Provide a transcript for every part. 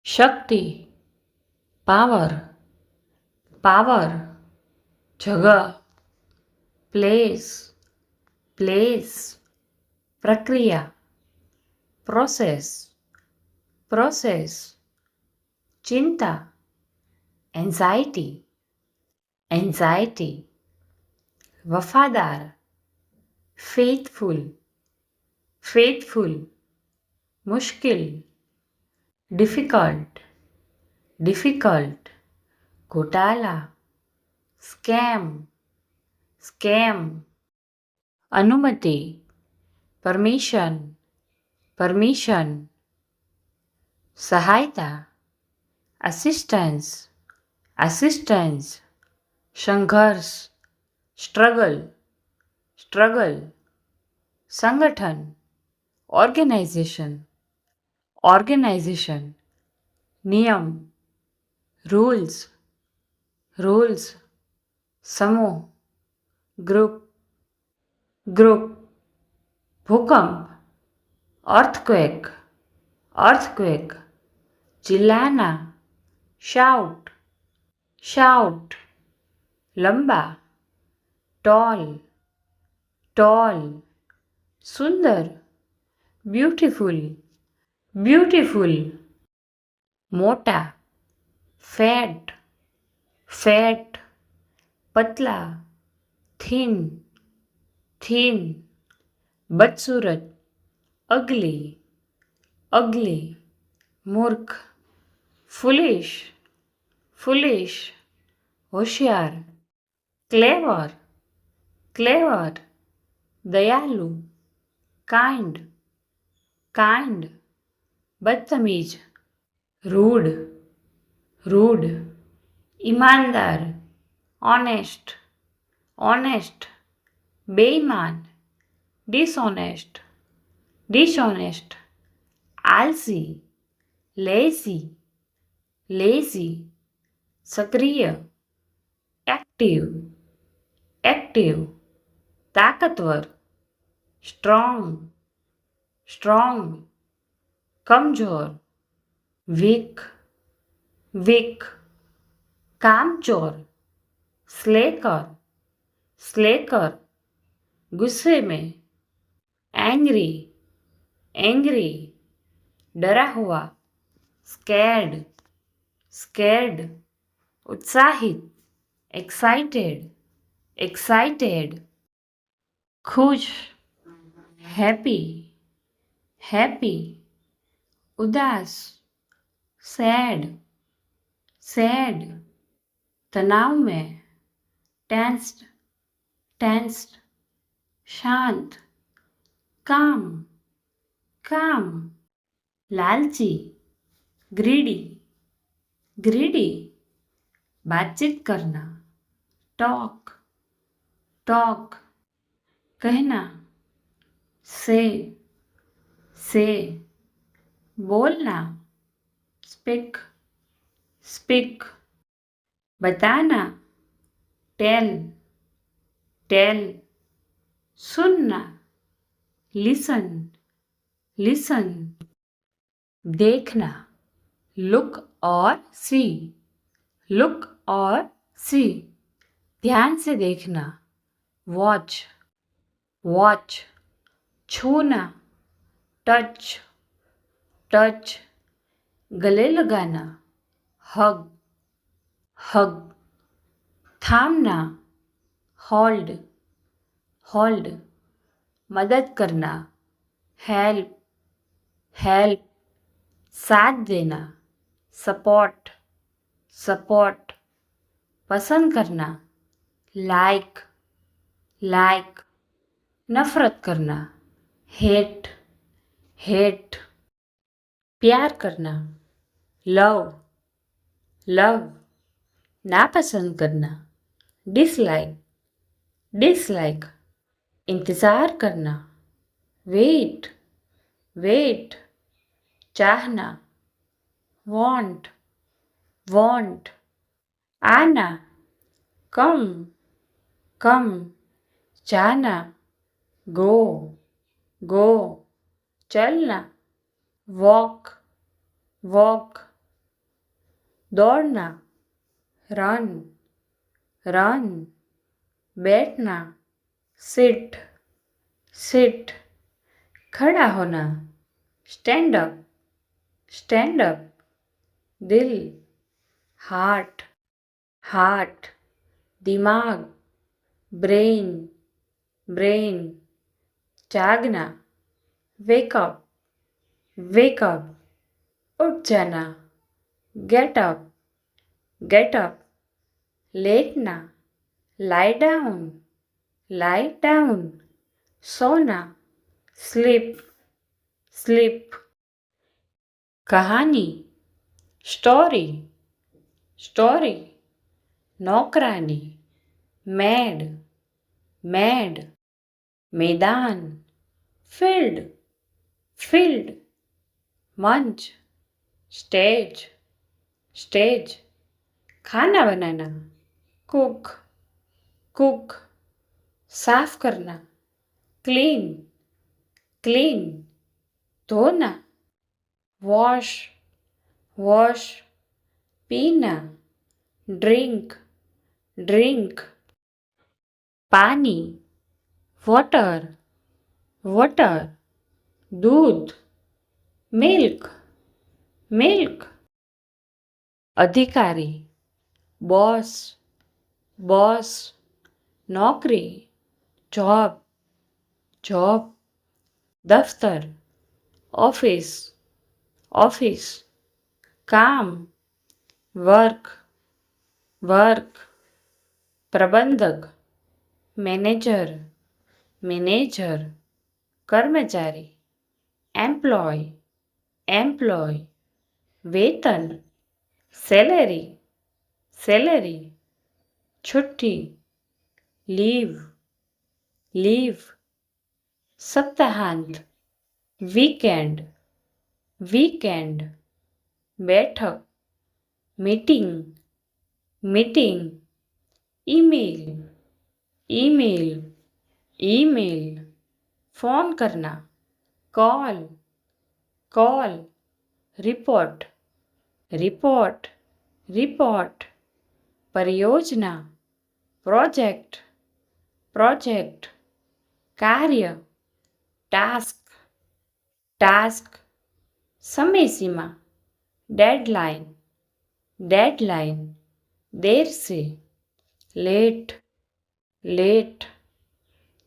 शक्ति, power, power, जगह, place, place, प्रक्रिया, प्रोसेस, प्रोसेस, चिंता, एंजाइटी, एंजाइटी, वफादार, फेथफुल, फेथफुल, मुश्किल, डिफिकल्ट, डिफिकल्ट, घोटाला, स्कैम, स्कैम, अनुमति, परमिशन, परमिशन, सहायता, असिस्टेंस, असिस्टेंस, संघर्ष, स्ट्रगल, स्ट्रगल, संगठन, ऑर्गेनाइजेशन, ऑर्गेनाइजेशन, नियम, रूल्स, रूल्स, समूह, ग्रुप, ग्रुप, भूकंप, अर्थक्वेक, अर्थक्वेक, चिल्लाना, शाउट, शाउट, लंबा, टॉल, टॉल, सुंदर, ब्यूटीफुल, ब्यूटीफुल, मोटा, फैट, फैट, पतला, थिन, थिन, बदसूरत, अगली, अगली, मूर्ख, फुलिश, फुलिश, होशियार, क्लेवर, क्लेवर, दयालु, काइंड, काइंड, बदतमीज, रूड, रूड, ईमानदार, ऑनेस्ट, ऑनेस्ट, बेईमान, डिसऑनेस्ट, डिसऑनेस्ट, आलसी, लेजी, लेजी, सक्रिय, एक्टिव, एक्टिव, ताकतवर, स्ट्रॉन्ग, स्ट्रॉन्ग, कमजोर, वीक, वीक, कामचोर, स्लेकर, स्लेकर, गुस्से में, एंग्री, एंग्री, डरा हुआ, स्कैर्ड, स्कैर्ड, उत्साहित, एक्साइटेड, एक्साइटेड, खुश, हैप्पी, हैप्पी, उदास, सैड, सैड, तनाव में, टेंस्ड, टेंस्ड, शांत, काम, काम, लालची, ग्रीडी, ग्रीडी, बातचीत करना, टॉक, टॉक, कहना, से, से, बोलना, स्पीक, स्पीक, बताना, टेल, टेल, सुनना, लिसन, लिसन, देखना, लुक और सी, लुक और सी, ध्यान से देखना, वॉच, वॉच, छूना, टच, टच, गले लगाना, हग, हग, थामना, होल्ड, होल्ड, मदद करना, हेल्प, हेल्प, साथ देना, सपोर्ट, सपोर्ट, पसंद करना, लाइक, लाइक, नफरत करना, हेट, हेट, प्यार करना, लव, लव, नापसंद करना, डिसलाइक, डिसलाइक, इंतज़ार करना, वेट, वेट, चाहना, वांट, वांट, आना, कम, कम, जाना, गो, गो, चलना, वॉक, वॉक, दौड़ना, रन, रन, बैठना, सिट, सिट, खड़ा होना, स्टैंड अप, स्टैंड अप, दिल, हार्ट, हार्ट, दिमाग, ब्रेन, ब्रेन, जागना, वेकअप, वेकअप, उठ जाना, गेट अप, गेट अप, लेटना, लाई डाउन, लाई डाउन, सोना, स्लीप, स्लीप, कहानी, स्टोरी, स्टोरी, नौकरानी, मैड, मैड, मैदान, फील्ड, फील्ड, मंच, स्टेज, स्टेज, खाना बनाना, कुक, कुक, साफ करना, क्लीन, क्लीन, धोना, वॉश, वॉश, पीना, ड्रिंक, ड्रिंक, पानी, वॉटर, वॉटर, दूध, मिल्क, मिल्क, अधिकारी, बॉस, बॉस, नौकरी, जॉब, जॉब, दफ्तर, ऑफिस, ऑफिस, काम, वर्क, वर्क, प्रबंधक, मैनेजर, मैनेजर, कर्मचारी, एम्प्लॉय, एम्प्लॉय, वेतन, सैलरी, सैलरी, छुट्टी, लीव, लीव, सप्ताहांत, वीकेंड, वीकेंड, बैठक, meeting, meeting, email, email, email, phone करना, call, call, report, report, report, परियोजना, प्रोजेक्ट, प्रोजेक्ट, कार्य, टास्क, टास्क, समय सीमा, डेडलाइन, डेडलाइन, देर से, लेट, लेट,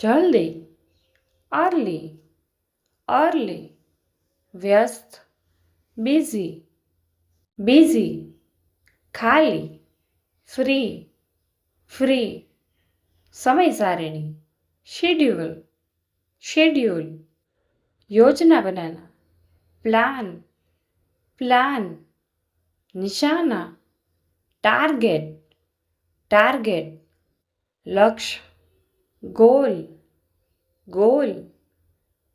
जल्दी, अर्ली, अर्ली, व्यस्त, बिजी, बिजी, खाली, फ्री, फ्री, समय सारिणी, शेड्यूल, शेड्यूल, योजना बनाना, प्लान, प्लान, निशाना, टारगेट, टारगेट, लक्ष्य, गोल, गोल,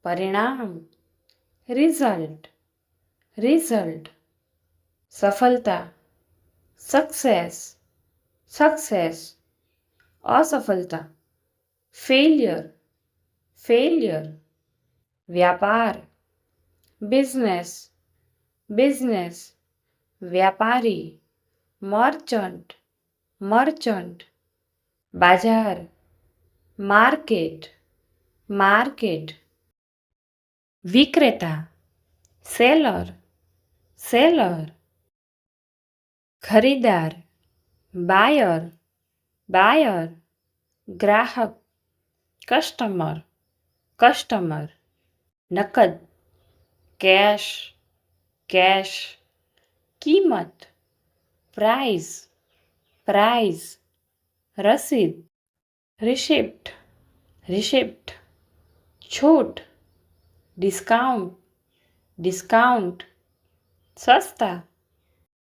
परिणाम, रिजल्ट, रिजल्ट, सफलता, सक्सेस, सक्सेस, असफलता, फेलियर, फेलियर, व्यापार, बिजनेस, बिजनेस, व्यापारी, मर्चंट, मर्चंट, बाजार, मार्केट, मार्केट, विक्रेता, सेलर, सेलर, खरीदार, बायर, बायर, ग्राहक, कस्टमर, कस्टमर, नकद, कैश, कैश, कीमत, प्राइस, प्राइस, रसीद, रिसिप्ट, रिसिप्ट, छूट, डिस्काउंट, डिस्काउंट, सस्ता,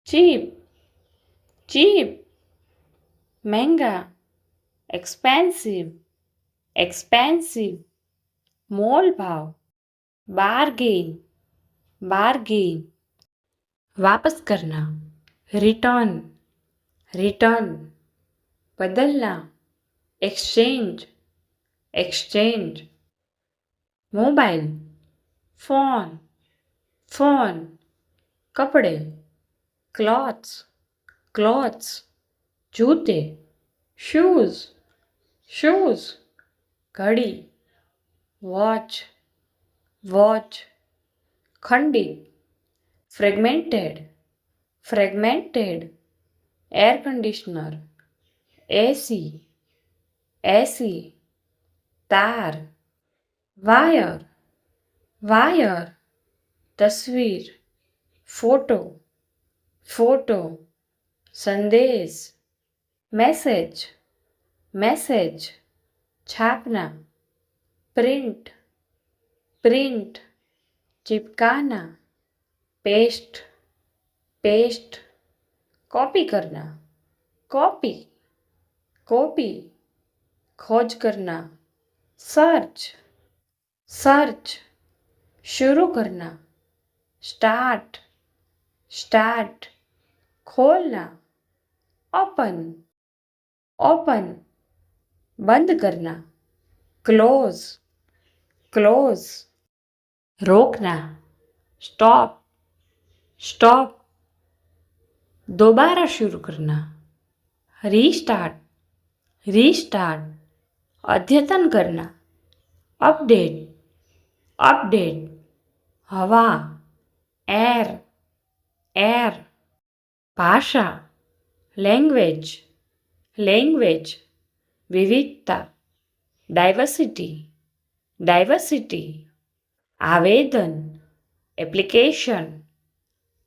चीप, चीप, महंगा, एक्सपेंसिव, एक्सपेंसिव, मोल भाव, बार्गेन, बार्गेन, वापस करना, रिटर्न, रिटर्न, बदलना, exchange, exchange, mobile, phone, phone, कपड़े, क्लॉथ्स, क्लॉथ्स जूते, शूज शूज, घड़ी, वॉच वॉच, खंडित, fragmented fragmented, air conditioner, AC AC, तार, वायर वायर, तस्वीर, फोटो फोटो, संदेश, मैसेज मैसेज, छापना, प्रिंट प्रिंट, चिपकाना, पेस्ट पेस्ट, कॉपी करना, कॉपी कॉपी, खोज करना, सर्च सर्च, शुरू करना, स्टार्ट स्टार्ट, खोलना, ओपन ओपन, बंद करना, क्लोज क्लोज, रोकना, स्टॉप स्टॉप, दोबारा शुरू करना, रीस्टार्ट रीस्टार्ट, अद्यतन करना, अपडेट अपडेट, हवा एयर एयर, भाषा लैंग्वेज लैंग्वेज, विविधता डाइवर्सिटी डाइवर्सिटी, आवेदन एप्लीकेशन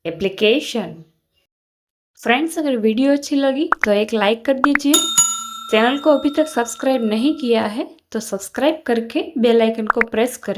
एप्लीकेशन। फ्रेंड्स, अगर वीडियो अच्छी लगी तो एक लाइक कर दीजिए। चैनल को अभी तक सब्सक्राइब नहीं किया है तो सब्सक्राइब करके बेल आइकन को प्रेस करें